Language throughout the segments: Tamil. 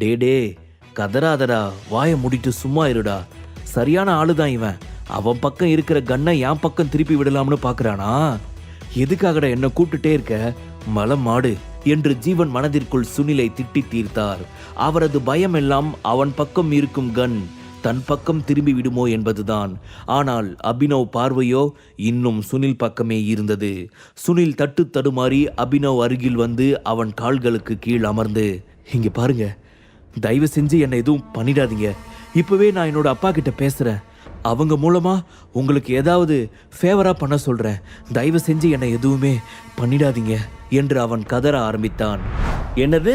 டே டே, கதறாதடா, வாயை மூடிட்டு சும்மா இருடா. சரியான ஆளுதான் இவன். அவன் பக்கம் இருக்கிற கண்ணை என் பக்கம் திருப்பி விடலாம்னு பாக்குறானா? எதுக்காகடா என்ன கூப்பிட்டுட்டே இருக்க மலை மாடு என்று ஜீவன் மனதிற்குள் சுனிலை திட்டி தீர்த்தார். அவரது பயம் எல்லாம் அவன் பக்கம் இருக்கும் கன் தன் பக்கம் திரும்பி விடுமோ என்பதுதான். ஆனால் அபினவ் பார்வையோ இன்னும் சுனில் பக்கமே இருந்தது. சுனில் தட்டு தடுமாறி அபினவ் அருகில் வந்து அவன் கால்களுக்கு கீழ் அமர்ந்து, இங்க பாருங்க, தயவு செஞ்சு என்னை எதுவும் பண்ணிடாதீங்க. இப்பவே நான் என்னோட அப்பா கிட்ட பேசுறேன். அவங்க மூலமா உங்களுக்கு ஏதாவது ஃபேவரா பண்ண சொல்றேன். தயவு செஞ்சு என்னை எதுவுமே பண்ணிடாதீங்க என்று அவன் கதற ஆரம்பித்தான். என்னது,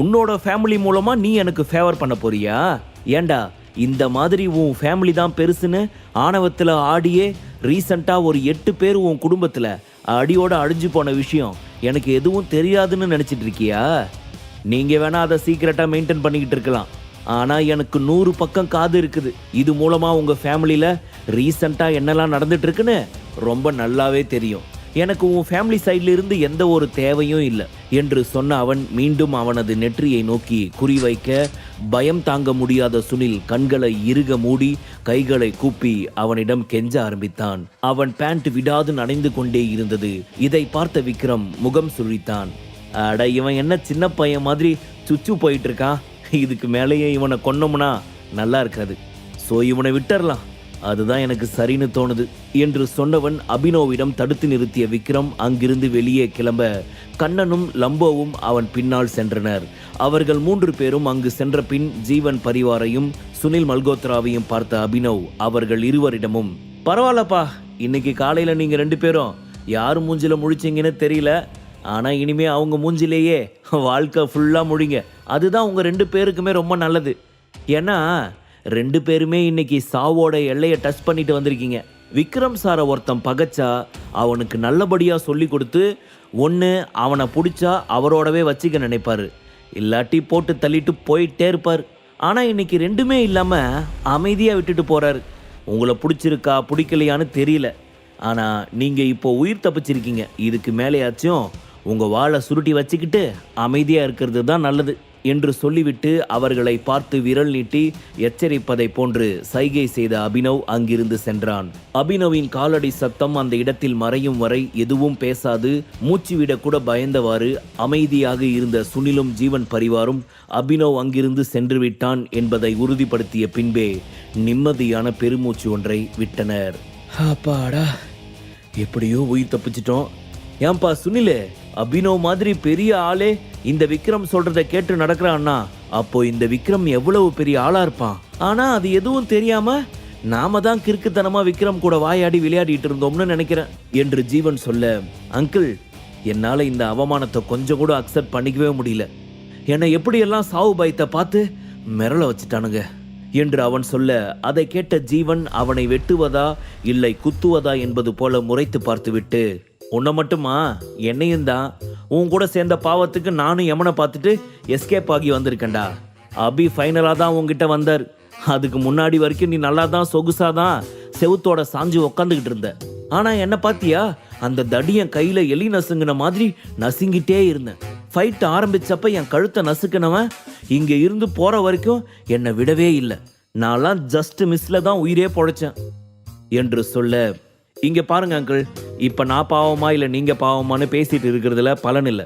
உன்னோட ஃபேமிலி மூலமா நீ எனக்கு ஃபேவர் பண்ண போறியா? ஏண்டா, இந்த மாதிரி உன் ஃபேமிலி தான் பெருசுன்னு ஆணவத்தில் ஆடியே ரீசண்டா ஒரு 8 பேர் உன் குடும்பத்தில் அடியோட அழிஞ்சு போன விஷயம் எனக்கு எதுவும் தெரியாதுன்னு நினச்சிட்டு இருக்கியா? நீங்கள் வேணா அதை சீக்கிரட்டாக மெயின்டைன் பண்ணிக்கிட்டு இருக்கலாம். ஆனால் எனக்கு 100 பக்கம் காது இருக்குது. இது மூலமாக உங்கள் ஃபேமிலியில் ரீசண்டாக என்னெல்லாம் நடந்துட்டு இருக்குன்னு ரொம்ப நல்லாவே தெரியும். எனக்கு உன் ஃபேமிலி சைட்ல இருந்து எந்த ஒரு தேவையும் இல்லை என்று சொன்ன அவன் மீண்டும் அவனது நெற்றியை நோக்கி குறிவைக்க, பயம் தாங்க முடியாத சுனில் கண்களை இறுக மூடி கைகளை கூப்பி அவனிடம் கெஞ்ச ஆரம்பித்தான். அவன் பேண்ட் விடாது நனைந்து கொண்டே இருந்தது. இதை பார்த்த விக்ரம் முகம் சுழித்தான். அட, இவன் என்ன சின்ன பையன் மாதிரி சுச்சு போயிட்டு இருக்கான். இதுக்கு மேலேயே இவனை கொன்னோம்னா நல்லா இருக்காது. ஸோ இவனை விட்டுறலாம், அதுதான் எனக்கு சரின்னு தோணுது என்று சொன்னவன் அபினோவிடம் தடுத்து நிறுத்திய விக்ரம் அங்கிருந்து வெளியே கிளம்ப கண்ணனும் லம்போவும் அவன் பின்னால் சென்றனர். அவர்கள் 3 பேரும் அங்கு சென்ற பின் ஜீவன் பரிவாரையும் சுனில் மல்கோத்ராவையும் பார்த்த அபினவ் அவர்கள் இருவரிடமும், பரவாயில்லப்பா, இன்னைக்கு காலையில் நீங்கள் 2 பேரும் யார் மூஞ்சில முழிச்சிங்கன்னு தெரியல. ஆனால் இனிமே அவங்க மூஞ்சிலேயே வாழ்க்கை ஃபுல்லாக முழிங்க. அதுதான் உங்கள் 2 பேருக்குமே ரொம்ப நல்லது. ஏன்னா 2 பேருமே இன்னைக்கு சாவோட எல்லையை டச் பண்ணிட்டு வந்திருக்கீங்க. விக்ரம் சாரை ஒருத்தன் பகைச்சா அவனுக்கு நல்லபடியாக சொல்லி கொடுத்து ஒன்று அவனை பிடிச்சா அவரோடவே வச்சுக்க நினைப்பார், இல்லாட்டி போட்டு தள்ளிட்டு போயிட்டே இருப்பார். ஆனால் இன்னைக்கு 2மே இல்லாமல் அமைதியாக விட்டுட்டு போகிறாரு. உங்களை பிடிச்சிருக்கா பிடிக்கலையான்னு தெரியல, ஆனால் நீங்கள் இப்போ உயிர் தப்பிச்சிருக்கீங்க. இதுக்கு மேலேயாச்சும் உங்கள் வாளை சுருட்டி வச்சுக்கிட்டு அமைதியாக இருக்கிறது தான் நல்லது என்று சொல்லிவிட்டு அவர்களை பார்த்து விரல் நீட்டி எச்சரிப்பதை போன்று சைகை செய்த அபினவ் அங்கிருந்து சென்றான். அபினவின் காலடி சத்தம் அந்த இடத்தில் மறையும் வரை எதுவும் பேசாது மூச்சு விடக்கூட பயந்தவாறு அமைதியாக இருந்த சுனிலும் ஜீவன் பரிவாரும் அபினவ் அங்கிருந்து சென்று விட்டான் என்பதை உறுதிப்படுத்திய பின்பே நிம்மதியான பெருமூச்சு ஒன்றை விட்டனர். அப்பாடா, எப்படியோ உயிர் தப்பிச்சிட்டோம். ஏன்பா சுனிலே, அபினவ் மாதிரி பெரிய ஆளே இந்த விக்ரம் சொல்றத கேட்டு நடக்கிறான்னா அப்போ இந்த விக்ரம் எவ்வளவு பெரிய ஆளா இருப்பான். ஆனா அது எதுவும் தெரியாம நாம தான் கிறுக்குத்தனமா விக்ரம் கூட வாயாடி விளையாடிட்டு இருந்தோம்னு நினைக்கிறேன் என்று ஜீவன் சொல்ல, அங்கிள், என்னால இந்த அவமானத்தை கொஞ்சம் கூட அக்செப்ட் பண்ணிக்கவே முடியல. என்னை எப்படியெல்லாம் சாவு பயத்தை பார்த்து மிரள வச்சுட்டானுங்க என்று அவன் சொல்ல, அதை கேட்ட ஜீவன் அவனை வெட்டுவதா இல்லை குத்துவதா என்பது போல முறைத்து பார்த்துவிட்டு, உன்னை மட்டுமா, என்னையும் தான், உன் கூட சேர்ந்த பாவத்துக்கு நானும் யமனை பார்த்துட்டு எஸ்கேப் ஆகி வந்திருக்கேன்டா. அபி ஃபைனலாக தான் உங்ககிட்ட வந்தார். அதுக்கு முன்னாடி வரைக்கும் நீ நல்லா தான் சொகுசாதான் செவுத்தோட சாஞ்சு உக்காந்துக்கிட்டு இருந்த. ஆனால் என்ன பார்த்தியா, அந்த தடியன் கையில் எலி நசுங்கின மாதிரி நசுங்கிட்டே இருந்தேன். ஃபைட் ஆரம்பிச்சப்ப என் கழுத்தை நசுக்கினவன் இங்கே இருந்து போகிற வரைக்கும் என்னை விடவே இல்லை. நான்லாம் ஜஸ்ட் மிஸ்ல தான் உயிரே பொழைச்சேன் என்று சொல்ல, இங்கே பாருங்க அங்கிள், இப்போ நான் பாவமா இல்லை நீங்கள் பாவமானு பேசிட்டு இருக்கிறதுல பலன் இல்லை.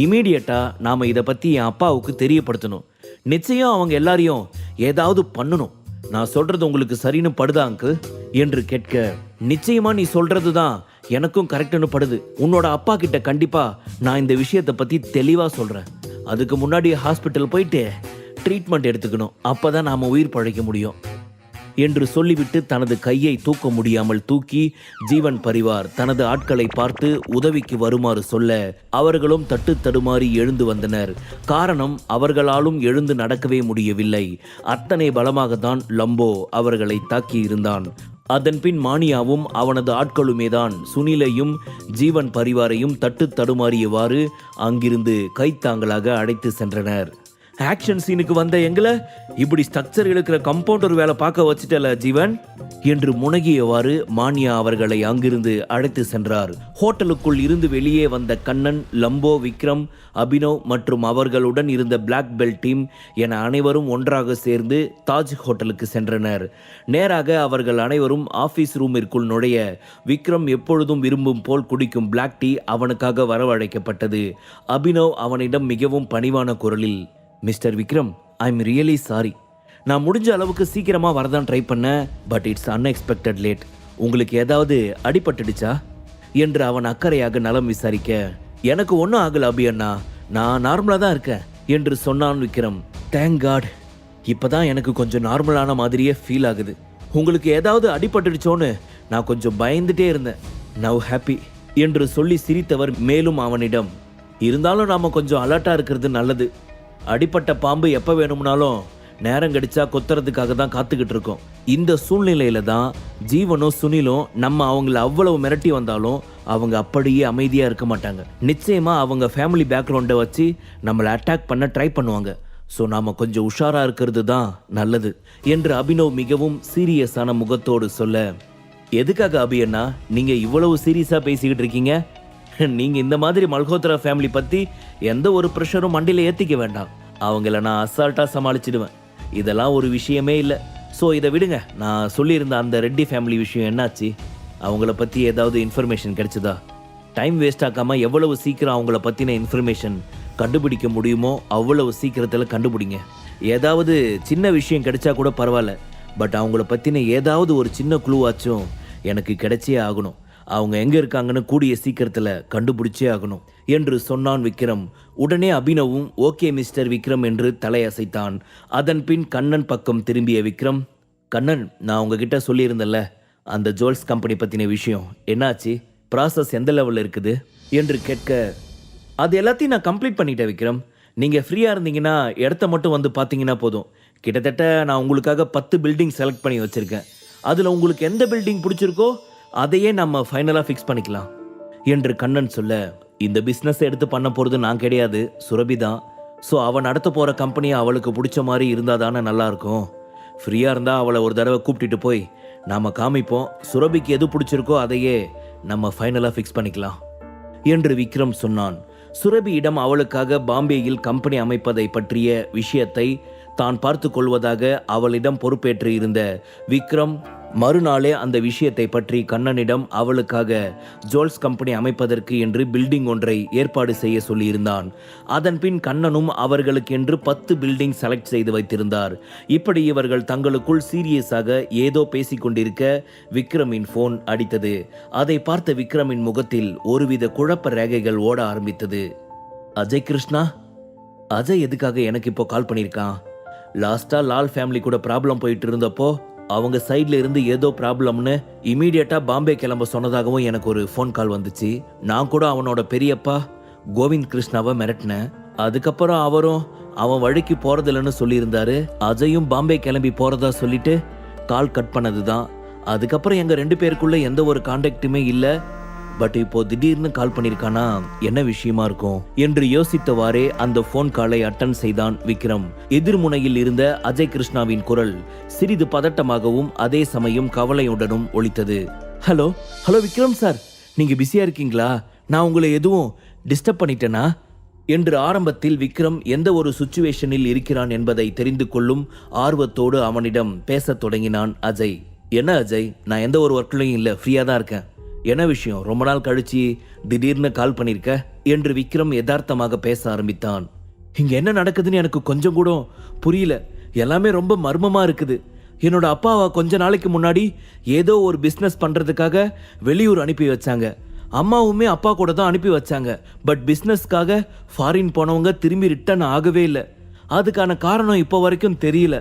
இமீடியட்டாக நாம் இதை பற்றி என் அப்பாவுக்கு தெரியப்படுத்தணும். நிச்சயம் அவங்க எல்லாரையும் ஏதாவது பண்ணணும். நான் சொல்கிறது உங்களுக்கு சரின்னு படுதா அங்கிள் என்று கேட்க, நிச்சயமாக நீ சொல்கிறது தான் எனக்கும் கரெக்டுன்னு படுது. உன்னோட அப்பா கிட்ட கண்டிப்பாக நான் இந்த விஷயத்தை பற்றி தெளிவாக சொல்கிறேன். அதுக்கு முன்னாடி ஹாஸ்பிட்டல் போயிட்டு ட்ரீட்மெண்ட் எடுத்துக்கணும். அப்போ தான் நாம் உயிர் பழைக்க முடியும் என்று சொல்லிவிட்டு தனது கையை தூக்க முடியாமல் தூக்கி ஜீவன் பரிவார் தனது ஆட்களை பார்த்து உதவிக்கு வருமாறு சொல்ல அவர்களும் தட்டு தடுமாறி எழுந்து வந்தனர். காரணம், அவர்களாலும் எழுந்து நடக்கவே முடியவில்லை. அத்தனை பலமாகத்தான் லம்போ அவர்களை தாக்கி இருந்தான். அதன்பின் மானியாவும் அவனது ஆட்களுமேதான் சுனிலையும் ஜீவன் பரிவாரையும் தட்டு தடுமாறியவாறு அங்கிருந்து கைத்தாங்களாக அழைத்து சென்றனர். ஆக்ஷன் சீனுக்கு வந்த எங்களை இப்படி ஸ்ட்ரக்சர் இருக்கிற கம்பவுண்டர் வேலை பார்க்க வச்சுட்டல ஜீவன் என்று முனகியவாறு மானியா அவர்களை அங்கிருந்து அழைத்து சென்றார். ஹோட்டலுக்குள் இருந்து வெளியே வந்த கண்ணன், லம்போ, விக்ரம், அபினவ் மற்றும் அவர்களுடன் இருந்த பிளாக் பெல்ட் டீம் என அனைவரும் ஒன்றாக சேர்ந்து தாஜ் ஹோட்டலுக்கு சென்றனர். நேராக அவர்கள் அனைவரும் ஆபீஸ் ரூமிற்குள் நுழைய விக்ரம் எப்பொழுதும் விரும்பும் போல் குடிக்கும் பிளாக் டீ அவனுக்காக வரவழைக்கப்பட்டது. அபினவ் அவனிடம் மிகவும் பணிவான குரலில், mister Vikram, I am really sorry. நான் முடிஞ்ச அளவுக்கு சீக்கிரமாக வரதான் ட்ரை பண்ணேன். But it's unexpected late. உங்களுக்கு ஏதாவது அடிபட்டுடுச்சா என்று அவன் அக்கறையாக நலம் விசாரிக்க, எனக்கு ஒன்றும் ஆகல அபி அண்ணா, நான் நார்மலாக தான் இருக்கேன் என்று சொன்னான் விக்ரம். தேங்க் காட், இப்போதான் எனக்கு கொஞ்சம் நார்மலான மாதிரியே ஃபீல் ஆகுது. உங்களுக்கு ஏதாவது அடிபட்டுடுச்சோன்னு நான் கொஞ்சம் பயந்துட்டே இருந்தேன். நவ் ஹாப்பி என்று சொல்லி சிரித்தவர் மேலும் அவனிடம், இருந்தாலும் நாம் கொஞ்சம் அலர்ட்டாக இருக்கிறது நல்லது. அடிப்பட்ட பாம்பு எப்போ வேணும்னாலும் நேரம் கிடைச்சா கொத்துறதுக்காக தான் காத்துக்கிட்டு இருக்கோம். இந்த சூழ்நிலையில தான் ஜீவனும் சுனிலும் நம்ம அவங்கள அவ்வளவு மிரட்டி வந்தாலும் அவங்க அப்படியே அமைதியாக இருக்க மாட்டாங்க. நிச்சயமா அவங்க ஃபேமிலி பேக்ரவுண்டை வச்சு நம்மளை அட்டாக் பண்ண ட்ரை பண்ணுவாங்க. ஸோ நாம் கொஞ்சம் உஷாராக இருக்கிறது தான் நல்லது என்று அபினவ் மிகவும் சீரியஸான முகத்தோடு சொல்ல, எதுக்காக அபி அண்ணா நீங்கள் இவ்வளவு சீரியஸாக பேசிக்கிட்டு இருக்கீங்க? நீங்கள் இந்த மாதிரி மல்ஹோத்ரா ஃபேமிலி பற்றி எந்த ஒரு ப்ரெஷரும் மண்டியில் ஏற்றிக்க வேண்டாம். அவங்கள நான் அசால்ட்டாக சமாளிச்சிடுவேன். இதெல்லாம் ஒரு விஷயமே இல்லை. ஸோ இதை விடுங்க. நான் சொல்லியிருந்த அந்த ரெட்டி ஃபேமிலி விஷயம் என்னாச்சு? அவங்கள பற்றி ஏதாவது இன்ஃபர்மேஷன் கிடைச்சதா? டைம் வேஸ்ட் ஆக்காமல் எவ்வளவு சீக்கிரம் அவங்கள பற்றின இன்ஃபர்மேஷன் கண்டுபிடிக்க முடியுமோ அவ்வளவு சீக்கிரத்தில் கண்டுபிடிங்க. ஏதாவது சின்ன விஷயம் கிடைச்சா கூட பரவாயில்ல. பட் அவங்கள பற்றின ஏதாவது ஒரு சின்ன குழுவாச்சும் எனக்கு கிடைச்சே ஆகணும். அவங்க எங்கே இருக்காங்கன்னு கூடிய சீக்கிரத்தில் கண்டுபிடிச்சே ஆகணும் என்று சொன்னான் விக்ரம். உடனே அபினவும் ஓகே மிஸ்டர் விக்ரம் என்று தலையசைத்தான். அதன் பின் கண்ணன் பக்கம் திரும்பிய விக்ரம், கண்ணன், நான் உங்ககிட்ட சொல்லியிருந்தேன்ல அந்த ஜுவல்ஸ் கம்பெனி பற்றின விஷயம் என்னாச்சு? ப்ராசஸ் எந்த லெவலில் இருக்குது என்று கேட்க, அது எல்லாத்தையும் நான் கம்ப்ளீட் பண்ணிட்டேன் விக்ரம். நீங்கள் ஃப்ரீயாக இருந்தீங்கன்னா இடத்த மட்டும் வந்து பார்த்தீங்கன்னா போதும். கிட்டத்தட்ட நான் உங்களுக்காக 10 பில்டிங் செலக்ட் பண்ணி வச்சுருக்கேன். அதில் உங்களுக்கு எந்த பில்டிங் பிடிச்சிருக்கோ அதையே நம்ம ஃபைனலாக ஃபிக்ஸ் பண்ணிக்கலாம் என்று கண்ணன் சொல்ல, இந்த பிஸ்னஸ் எடுத்து பண்ண போகிறது நான் கிடையாது, சுரபி தான். ஸோ அவன் நடத்த போகிற கம்பெனியை அவளுக்கு பிடிச்ச மாதிரி இருந்தால் தானே நல்லாயிருக்கும். ஃப்ரீயாக இருந்தால் அவளை ஒரு தடவை கூப்பிட்டுட்டு போய் நாம் காமிப்போம். சுரபிக்கு எது பிடிச்சிருக்கோ அதையே நம்ம ஃபைனலாக ஃபிக்ஸ் பண்ணிக்கலாம் என்று விக்ரம் சொன்னான். சுரபியிடம் அவளுக்காக பாம்பேயில் கம்பெனி அமைப்பதை பற்றிய விஷயத்தை தான் பார்த்து கொள்வதாக அவளிடம் பொறுப்பேற்று இருந்த விக்ரம் மறுநாளே அந்த விஷயத்தை பற்றி கண்ணனிடம் அவளுக்காக ஜுவல்ஸ் கம்பெனி அமைப்பதற்கு என்று பில்டிங் ஒன்றை ஏற்பாடு செய்ய சொல்லியிருந்தான். அதன் பின் கண்ணனும் அவர்களுக்கென்று 10 பில்டிங் செலக்ட் செய்து வைத்திருந்தார். இப்படி இவர்கள் தங்களுக்குள் சீரியஸாக ஏதோ பேசிக்கொண்டிருக்க விக்ரமின் போன் அடித்தது. அதை பார்த்த விக்ரமின் முகத்தில் ஒருவித குழப்ப ரேகைகள் ஓட ஆரம்பித்தது. அஜய் கிருஷ்ணா, அஜய் எதுக்காக எனக்கு இப்போ கால் பண்ணியிருக்கான்? லாஸ்டா லால் ஃபேமிலி கூட ப்ராப்ளம் போயிட்டு இருந்தப்போ அவங்க சைடில் இருந்து ஏதோ ப்ராப்ளம்னு இமீடியட்டாக பாம்பே கிளம்ப சொன்னதாகவும் எனக்கு ஒரு ஃபோன் கால் வந்துச்சு. நான் கூட அவனோட பெரியப்பா கோவிந்த் கிருஷ்ணாவை மிரட்டினேன். அதுக்கப்புறம் அவரும் அவன் வழிக்கு போகிறதில்லன்னு சொல்லியிருந்தாரு. அஜயும் பாம்பே கிளம்பி போகிறதா சொல்லிட்டு கால் கட் பண்ணது தான். அதுக்கப்புறம் எங்கள் 2 பேருக்குள்ளே எந்த ஒரு கான்டாக்டுமே இல்லை. பட் இப்போ திடீர்னு கால் பண்ணியிருக்கானா, என்ன விஷயமா இருக்கும் என்று யோசித்தவாறே அந்த போன் காலை அட்டன் செய்தான் விக்ரம். எதிர்முனையில் இருந்த அஜய் கிருஷ்ணாவின் குரல் சிறிது பதட்டமாகவும் அதே சமயம் கவலையுடனும் ஒலித்தது. ஹலோ ஹலோ விக்ரம் சார், நீங்க பிஸியா இருக்கீங்களா? நான் உங்களை எதுவும் டிஸ்டர்ப் பண்ணிட்டேனா என்று ஆரம்பத்தில் விக்ரம் எந்த ஒரு சுச்சுவேஷனில் இருக்கிறான் என்பதை தெரிந்து கொள்ளும் ஆர்வத்தோடு அவனிடம் பேசத் தொடங்கினான் அஜய். என்ன அஜய், நான் எந்த ஒரு ஒர்க்லையும் இல்லை, ஃப்ரீயாக தான் இருக்கேன். என்ன விஷயம், ரொம்ப நாள் கழிச்சு திடீர்னு கால் பண்ணியிருக்க என்று விக்ரம் யதார்த்தமாக பேச ஆரம்பித்தான். இங்கே என்ன நடக்குதுன்னு எனக்கு கொஞ்சம் கூட புரியல. எல்லாமே ரொம்ப மர்மமாக இருக்குது. என்னோட அப்பாவை கொஞ்ச நாளைக்கு முன்னாடி ஏதோ ஒரு பிஸ்னஸ் பண்ணுறதுக்காக வெளியூர் அனுப்பி வச்சாங்க. அம்மாவுமே அப்பா கூட தான் அனுப்பி வச்சாங்க. பட் பிஸ்னஸ்க்காக ஃபாரின் போனவங்க திரும்பி ரிட்டர்ன் ஆகவே இல்லை. அதுக்கான காரணம் இப்போ வரைக்கும் தெரியல.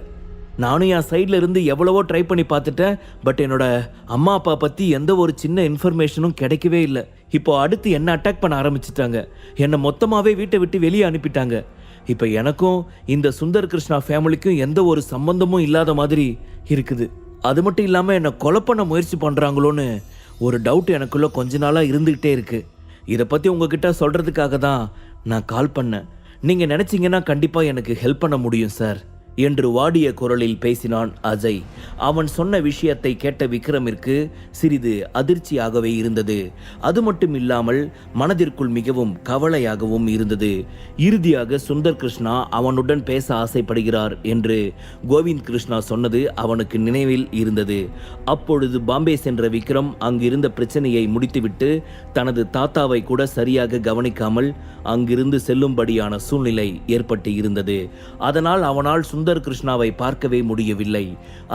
நானும் என் சைடில் இருந்து எவ்வளவோ ட்ரை பண்ணி பார்த்துட்டேன். பட் என்னோட அம்மா அப்பா பற்றி எந்த ஒரு சின்ன இன்ஃபர்மேஷனும் கிடைக்கவே இல்லை. இப்போ அடுத்து என்ன அட்டாக் பண்ண ஆரம்பிச்சிட்டாங்க. என்னை மொத்தமாகவே வீட்டை விட்டு வெளியே அனுப்பிட்டாங்க. இப்போ எனக்கும் இந்த சுந்தர் கிருஷ்ணா ஃபேமிலிக்கும் எந்த ஒரு சம்பந்தமும் இல்லாத மாதிரி இருக்குது. அது மட்டும் இல்லாமல் என்னை கொலை பண்ண முயற்சி பண்ணுறாங்களோன்னு ஒரு டவுட் எனக்குள்ளே கொஞ்ச நாளாக இருந்துக்கிட்டே இருக்குது. இதை பற்றி உங்ககிட்ட சொல்கிறதுக்காக தான் நான் கால் பண்ணேன். நீங்க நினைச்சீங்கன்னா கண்டிப்பா எனக்கு ஹெல்ப் பண்ண முடியும் சார் என்று வாடிய குரலில் பேசினான் அஜய். அவன் சொன்ன விஷயத்தை கேட்ட விக்ரமிற்கு சிறிது அதிர்ச்சியாகவே இருந்தது. அது மட்டும் இல்லாமல் மனதிற்குள் மிகவும் கவலையாகவும் இருந்தது. இறுதியாக சுந்தர் கிருஷ்ணா அவனுடன் பேச ஆசைப்படுகிறார் என்று கோவிந்த் கிருஷ்ணா சொன்னது அவனுக்கு நினைவில் இருந்தது. அப்பொழுது பாம்பே சென்ற விக்ரம் அங்கிருந்த பிரச்சனையை முடித்துவிட்டு தனது தாத்தாவை கூட சரியாக கவனிக்காமல் அங்கிருந்து செல்லும்படியான சூழ்நிலை ஏற்பட்டு இருந்தது. அதனால் அவனால் சுந்தர் கிருஷ்ணாவை பார்க்கவே முடியவில்லை.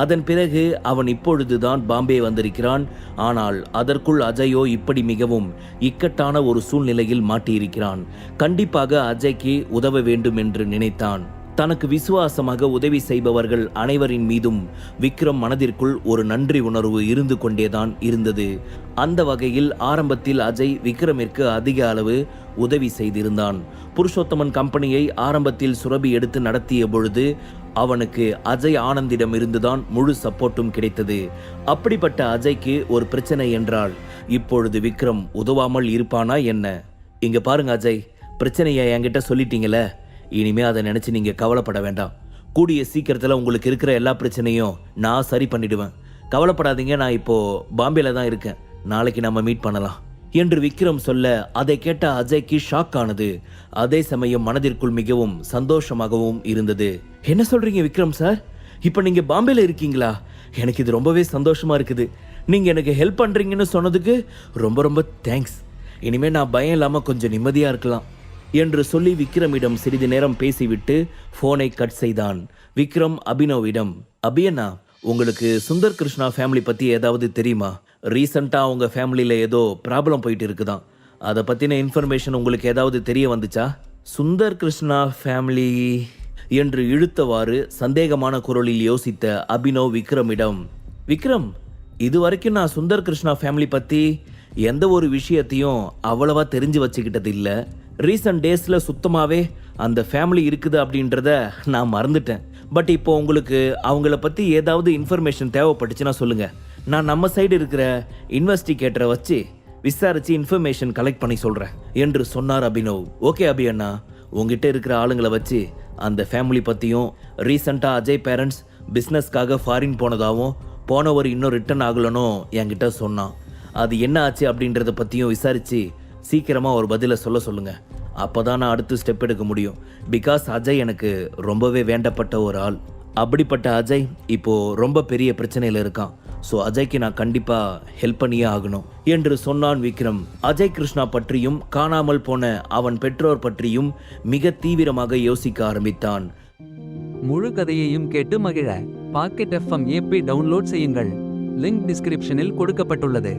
அதன் பிறகு அவன் இப்பொழுதுதான் பாம்பே வந்திருக்கிறான். ஆனால் அதற்குள் அஜயோ இப்படி மிகவும் இக்கட்டான ஒரு சூழ்நிலையில் மாட்டியிருக்கிறான். கண்டிப்பாக அஜய்க்கு உதவ வேண்டும் என்று நினைத்தான். தனக்கு விசுவாசமாக உதவி செய்பவர்கள் அனைவரின் மீதும் விக்ரம் மனதிற்குள் ஒரு நன்றி உணர்வு இருந்து கொண்டேதான் இருந்தது. அந்த வகையில் ஆரம்பத்தில் அஜய் விக்ரமிற்கு அதிக அளவு உதவி செய்திருந்தான். புருஷோத்தமன் கம்பெனியை ஆரம்பத்தில் சுரபி எடுத்து நடத்திய பொழுது அவனுக்கு அஜய் ஆனந்திடம் இருந்துதான் முழு சப்போர்ட்டும் கிடைத்தது. அப்படிப்பட்ட அஜய்க்கு ஒரு பிரச்சனை என்றால் இப்பொழுது விக்ரம் உதவாமல் இருப்பானா என்ன? இங்க பாருங்க அஜய், பிரச்சனையை என்கிட்ட சொல்லிட்டீங்களே, இனிமே அதை நினைச்சு நீங்க கவலைப்பட வேண்டாம். கூடிய சீக்கிரத்தில் உங்களுக்கு இருக்கிற எல்லா பிரச்சனையும் நான் சரி பண்ணிடுவேன். கவலைப்படாதீங்க, நான் இப்போ பாம்பேல தான் இருக்கேன். நாளைக்கு நம்ம மீட் பண்ணலாம் என்று விக்ரம் சொல்ல அதை கேட்ட அஜய்க்கு ஷாக் ஆனது. அதே சமயம் மனதிற்குள் மிகவும் சந்தோஷமாகவும் இருந்தது. என்ன சொல்றீங்க விக்ரம் சார், இப்போ நீங்க பாம்பேல இருக்கீங்களா? எனக்கு இது ரொம்பவே சந்தோஷமா இருக்குது. நீங்க எனக்கு ஹெல்ப் பண்றீங்கன்னு சொன்னதுக்கு ரொம்ப ரொம்ப தேங்க்ஸ். இனிமே நான் பயம் இல்லாம கொஞ்சம் நிம்மதியா இருக்கலாம் என்று சொல்லி விக்ரமிடம் சிறிது நேரம் பேசிவிட்டு போனை கட் செய்தான். விக்ரம் அபினவிடம், அபியண்ணா, உங்களுக்கு சுந்தர் கிருஷ்ணா ஃபேமிலி பற்றி ஏதாவது தெரியுமா? ரீசண்டாக அவங்க ஃபேமிலியில் ஏதோ ப்ராப்ளம் போயிட்டு இருக்குதான். அதை பற்றின இன்ஃபர்மேஷன் உங்களுக்கு ஏதாவது தெரிய வந்துச்சா? சுந்தர் கிருஷ்ணா ஃபேமிலி என்று இழுத்தவாறு சந்தேகமான குரலில் யோசித்த அபினவ் விக்ரமிடம், விக்ரம், இது வரைக்கும் நான் சுந்தர் கிருஷ்ணா ஃபேமிலி பற்றி எந்த ஒரு விஷயத்தையும் அவ்வளவா தெரிஞ்சு வச்சுக்கிட்டது இல்லை. ரீசன்ட் டேஸில் சுத்தமாகவே அந்த ஃபேமிலி இருக்குது அப்படின்றத நான் மறந்துட்டேன். பட் இப்போ உங்களுக்கு அவங்கள பற்றி ஏதாவது இன்ஃபர்மேஷன் தேவைப்பட்டுச்சுன்னா சொல்லுங்கள். நான் நம்ம சைடு இருக்கிற இன்வெஸ்டிகேட்டரை வச்சு விசாரித்து இன்ஃபர்மேஷன் கலெக்ட் பண்ணி சொல்கிறேன் என்று சொன்னார் அபினவ். ஓகே அபி அண்ணா, உங்ககிட்ட இருக்கிற ஆளுங்களை வச்சு அந்த ஃபேமிலி பற்றியும் ரீசண்டாக அஜய் பேரண்ட்ஸ் பிஸ்னஸ்க்காக ஃபாரின் போனதாகவும் போனவர் இன்னும் ரிட்டர்ன் ஆகலனோ என்கிட்ட சொன்னான். அது என்ன ஆச்சு அப்படின்றத பற்றியும் விசாரித்து சீக்கிரமாக ஒரு பதிலை சொல்லுங்கள். அப்போ தான் நான் அடுத்து ஸ்டெப் எடுக்க முடியும். பிகாஸ் அஜய் எனக்கு ரொம்பவே வேண்டப்பட்ட ஒரு ஆள். அப்படிப்பட்ட அஜய் இப்போது ரொம்ப பெரிய பிரச்சனையில் இருக்கான். ஸோ அஜய்க்கு நான் கண்டிப்பாக ஹெல்ப் பண்ணியே ஆகணும் என்று சொன்னான் விக்ரம். அஜய் கிருஷ்ணா பற்றியும் காணாமல் போன அவன் பெற்றோர் பற்றியும் மிக தீவிரமாக யோசிக்க ஆரம்பித்தான். முழு கதையையும் கேட்டு மகிழ பாக்கெட் FM ஆப்பை டவுன்லோட் செய்யுங்கள். லிங்க் டிஸ்கிரிப்ஷனில் கொடுக்கப்பட்டுள்ளது.